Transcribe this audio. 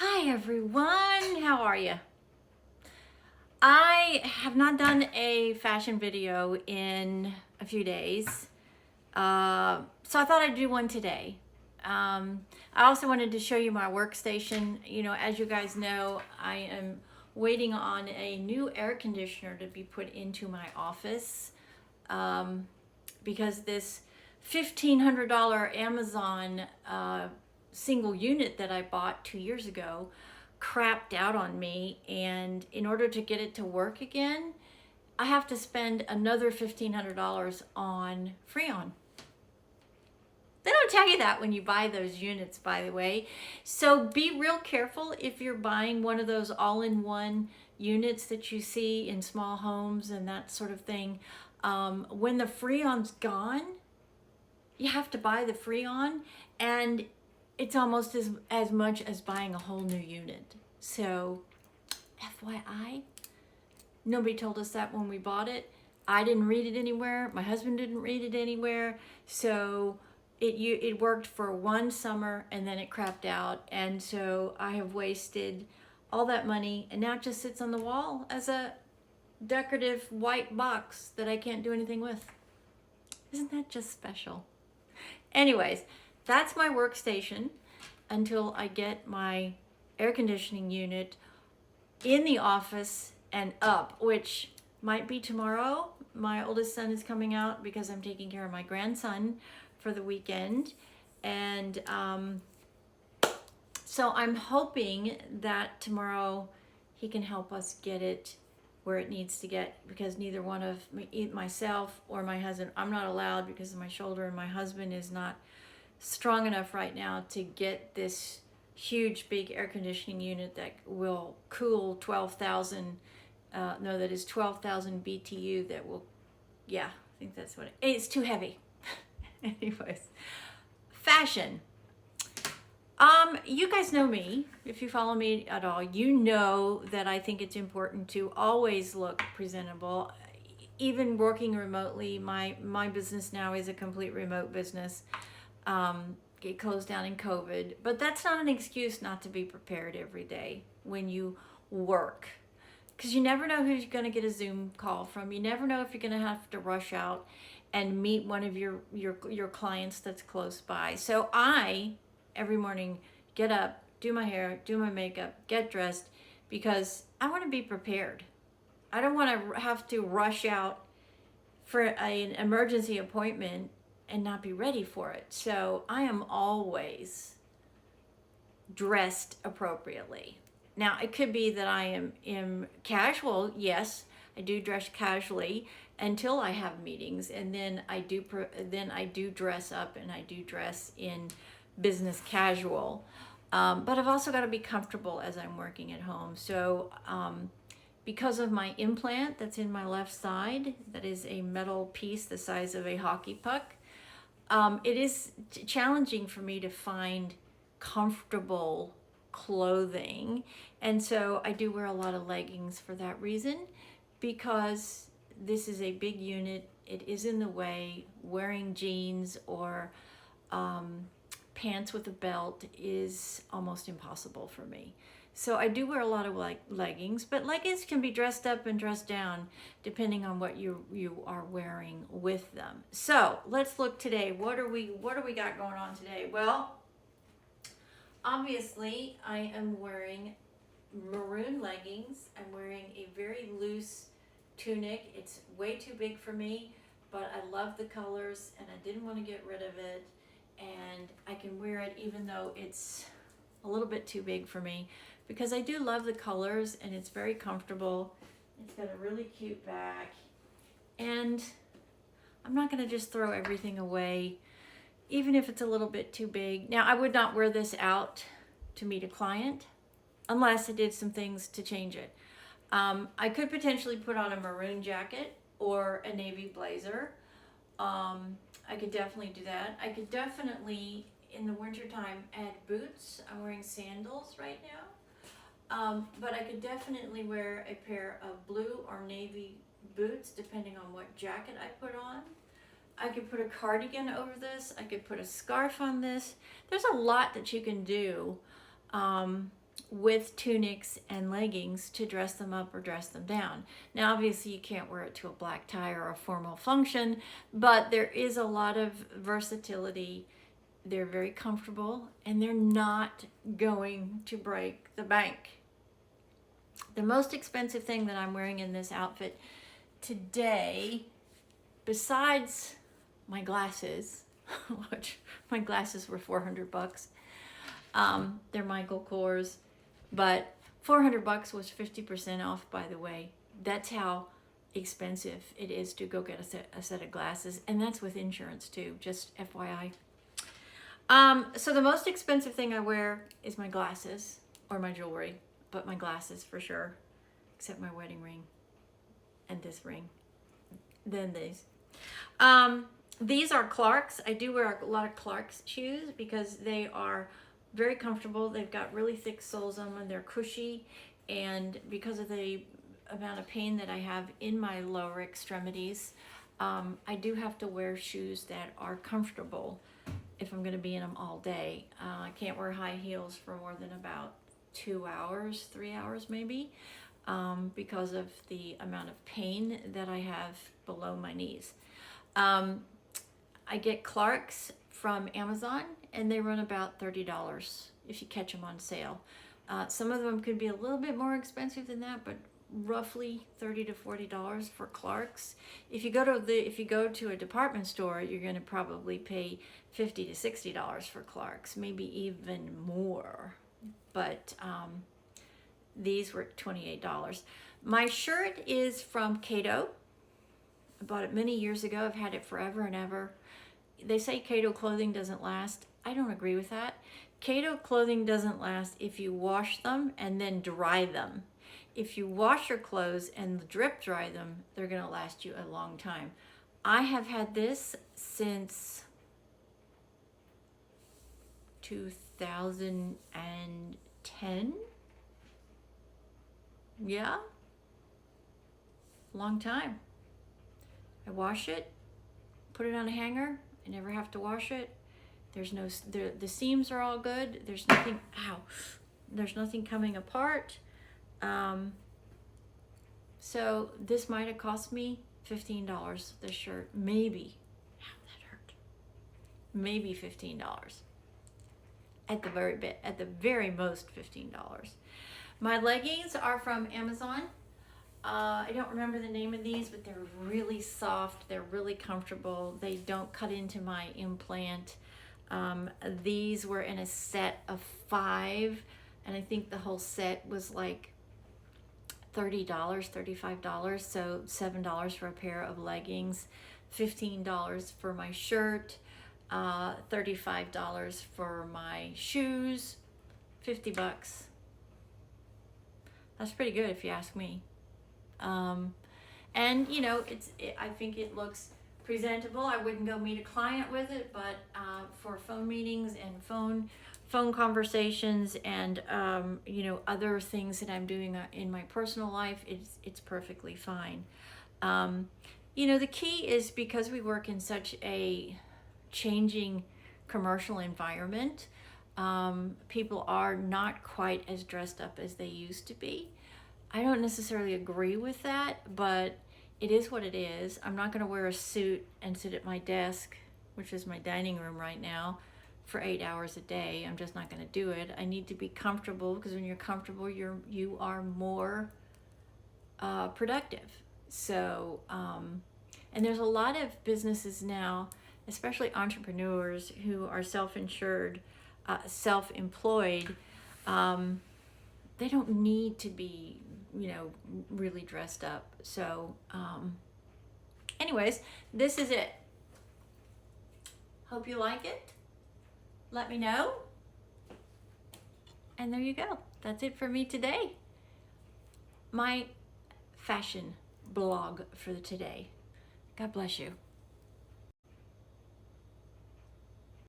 Hi everyone, how are you? I have not done a fashion video in a few days, so I thought I'd do one today. I also wanted to show you my workstation. You know, as you guys know, I am waiting on a new air conditioner to be put into my office because this $1,500 Amazon single unit that I bought 2 years ago crapped out on me, and in order to get it to work again, I have to spend another $1,500 on Freon. They don't tell you that when you buy those units, by the way. So be real careful if you're buying one of those all-in-one units that you see in small homes and that sort of thing. When the Freon's gone, you have to buy the Freon, and it's almost as much as buying a whole new unit. So FYI, nobody told us that when we bought it. I didn't read it anywhere. My husband didn't read it anywhere. So it worked for one summer and then it crapped out. And so I have wasted all that money, and now it just sits on the wall as a decorative white box that I can't do anything with. Isn't that just special? Anyways, that's my workstation until I get my air conditioning unit in the office and up, which might be tomorrow. My oldest son is coming out because I'm taking care of my grandson for the weekend. And so I'm hoping that tomorrow he can help us get it where it needs to get, because neither one of myself or my husband, I'm not allowed because of my shoulder, and my husband is not strong enough right now to get this huge big air conditioning unit that will cool 12,000 no, that is 12,000 BTU. That will, yeah, I think that's what it's too heavy. Anyways, fashion. You guys know me. If you follow me at all, you know that I think it's important to always look presentable. Even working remotely, my business now is a complete remote business. It closed down in COVID, but that's not an excuse not to be prepared every day when you work, because you never know who you're going to get a Zoom call from. You never know if you're going to have to rush out and meet one of your clients that's close by. So I, every morning, get up, do my hair, do my makeup, get dressed, because I want to be prepared. I don't want to have to rush out for an emergency appointment and not be ready for it. So I am always dressed appropriately. Now, it could be that I am casual. Yes, I do dress casually until I have meetings, and then I do dress up, and I do dress in business casual. But I've also got to be comfortable as I'm working at home. So because of my implant that's in my left side, that is a metal piece the size of a hockey puck, it is challenging for me to find comfortable clothing. And so I do wear a lot of leggings for that reason, because this is a big unit. It is in the way. Wearing jeans or pants with a belt is almost impossible for me. So I do wear a lot of leggings, but leggings can be dressed up and dressed down depending on what you are wearing with them. So let's look today. What do we got going on today? Well, obviously I am wearing maroon leggings. I'm wearing a very loose tunic. It's way too big for me, but I love the colors and I didn't want to get rid of it. And I can wear it even though it's a little bit too big for me, because I do love the colors and it's very comfortable. It's got a really cute back, and I'm not going to just throw everything away even if it's a little bit too big. Now, I would not wear this out to meet a client unless I did some things to change it. I could potentially put on a maroon jacket or a navy blazer. I could definitely do that. I could definitely, in the wintertime, add boots. I'm wearing sandals right now. But I could definitely wear a pair of blue or navy boots depending on what jacket I put on. I could put a cardigan over this. I could put a scarf on this. There's a lot that you can do. with tunics and leggings to dress them up or dress them down. Now, obviously, you can't wear it to a black tie or a formal function, but there is a lot of versatility. They're very comfortable and they're not going to break the bank. The most expensive thing that I'm wearing in this outfit today, besides my glasses, which my glasses were $400. They're Michael Kors, but $400 was 50% off, by the way. That's how expensive it is to go get a set of glasses, and that's with insurance too, just FYI. So the most expensive thing I wear is my glasses or my jewelry, but my glasses for sure, except my wedding ring and this ring. Then these. These are Clarks. I do wear a lot of Clarks shoes because they are very comfortable. They've got really thick soles on them. They're cushy, and because of the amount of pain that I have in my lower extremities, I do have to wear shoes that are comfortable if I'm going to be in them all day. I can't wear high heels for more than about 2 hours, 3 hours maybe, because of the amount of pain that I have below my knees. I get Clarks from Amazon, and they run about $30 if you catch them on sale. Some of them could be a little bit more expensive than that, but roughly $30 to $40 for Clarks. If you go to a department store, you're going to probably pay $50 to $60 for Clarks, maybe even more. But these were $28. My shirt is from Cato. I bought it many years ago. I've had it forever and ever. They say Cato clothing doesn't last. I don't agree with that. Cato clothing doesn't last if you wash them and then dry them. If you wash your clothes and drip dry them, they're going to last you a long time. I have had this since 2010. Yeah, long time. I wash it, put it on a hanger. I never have to wash it. The seams are all good. There's nothing, there's nothing coming apart. So this might have cost me $15, this shirt, maybe. That hurt. Maybe $15. At the very most $15. My leggings are from Amazon. I don't remember the name of these, but they're really soft. They're really comfortable. They don't cut into my implant. These were in a set of 5, and I think the whole set was like $30, $35, so $7 for a pair of leggings, $15 for my shirt, $35 for my shoes, $50. That's pretty good if you ask me. And you know, I think it looks presentable. I wouldn't go meet a client with it, but for phone meetings and phone conversations and you know, other things that I'm doing in my personal life, it's perfectly fine. You know, the key is because we work in such a changing commercial environment, people are not quite as dressed up as they used to be. I don't necessarily agree with that, but it is what it is. I'm not going to wear a suit and sit at my desk, which is my dining room right now, for 8 hours a day. I'm just not going to do it. I need to be comfortable, because when you're comfortable, you are more productive. So, and there's a lot of businesses now, especially entrepreneurs who are self-insured, self-employed. They don't need to be, you know, really dressed up. So anyways, this is it. Hope you like it. Let me know. And there you go. That's it for me today. My fashion blog for today. God bless you.